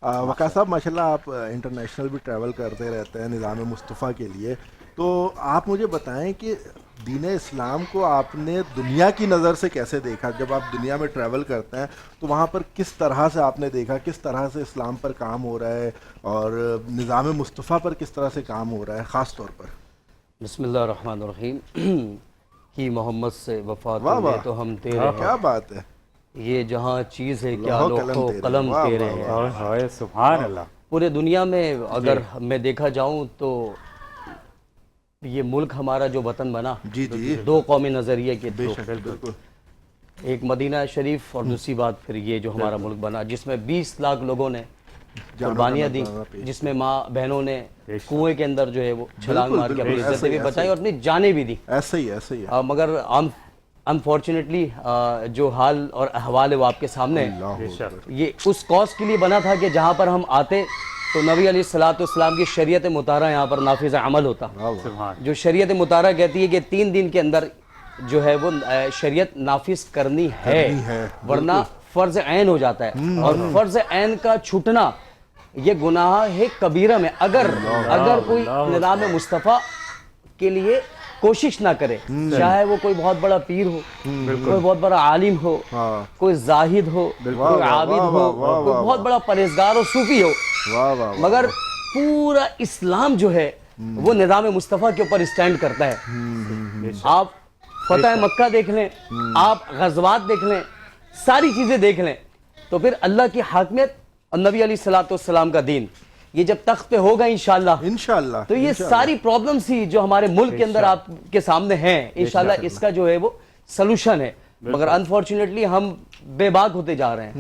وقار صاحب ماشاءاللہ آپ انٹرنیشنل بھی ٹریول کرتے رہتے ہیں نظام مصطفیٰ کے لیے، تو آپ مجھے بتائیں کہ دین اسلام کو آپ نے دنیا کی نظر سے کیسے دیکھا؟ جب آپ دنیا میں ٹریول کرتے ہیں تو وہاں پر کس طرح سے آپ نے دیکھا، کس طرح سے اسلام پر کام ہو رہا ہے اور نظام مصطفیٰ پر کس طرح سے کام ہو رہا ہے خاص طور پر؟ بسم اللہ الرحمن الرحیم کہ محمد سے وفا واہ تو واہ، ہے تو ہم تیرے کیا ہیں، بات ہے، یہ جہاں چیز ہے کیا لوح لوح و قلم واہ تیرے واہ ہیں۔ واہ۔ ہائے سبحان اللہ۔ پورے دنیا میں اگر میں دیکھا جاؤں تو یہ ملک ہمارا جو وطن بنا جی جی، دو قومی نظریے کے بے تھرو، شک، بالکل ایک مدینہ شریف اور دوسری بات پھر یہ جو ہمارا ملک بنا جس میں 20 لاکھ لوگوں نے قربانیاں دی، جس میں ماں بہنوں نے کنویں کے اندر جو ہے وہ چھلانگ مار کے اپنی عزتیں بھی بچائی اور اپنی جانیں بھی دی، ایسے ہی ایسے ہی ہے۔ مگر انفارچونیٹلی جو حال اور احوال ہے وہ آپ کے سامنے ہے۔ اللہ اکبر۔ یہ اس کاز کے لیے بنا تھا کہ جہاں پر ہم آتے تو نبی علیہ الصلوۃ والسلام کی شریعت مطہرہ یہاں پر نافذ عمل ہوتا، سبحان جو شریعت مطہرہ کہتی ہے کہ 3 دن کے اندر جو ہے وہ شریعت نافذ کرنی ہے، ورنہ فرض عین ہو جاتا ہے، اور فرض عین کا چھوٹنا یہ گناہ ہے کبیرہ میں۔ اگر کوئی نظام مصطفیٰ کے لیے کوشش نہ کرے، چاہے وہ کوئی بہت بڑا پیر ہو، کوئی بہت بڑا عالم ہو، کوئی زاہد ہو، کوئی عابد ہو، کوئی بہت بڑا پرہیزگار اور صوفی ہو، مگر پورا اسلام جو ہے وہ نظام مصطفیٰ کے اوپر اسٹینڈ کرتا ہے۔ آپ فتح مکہ دیکھ لیں، آپ غزوات دیکھ لیں، ساری چیزیں دیکھ لیں، تو پھر اللہ کی حاکمیت اور نبی علیہ الصلوۃ والسلام کا دین یہ جب تخت پہ ہوگا انشاءاللہ تو یہ ساری پرابلمز ہی جو ہمارے ملک کے اندر آپ کے سامنے ہیں انشاءاللہ اس کا جو ہے وہ سلوشن ہے، مگر انفارچونیٹلی ہم بے باک ہوتے جا رہے ہیں۔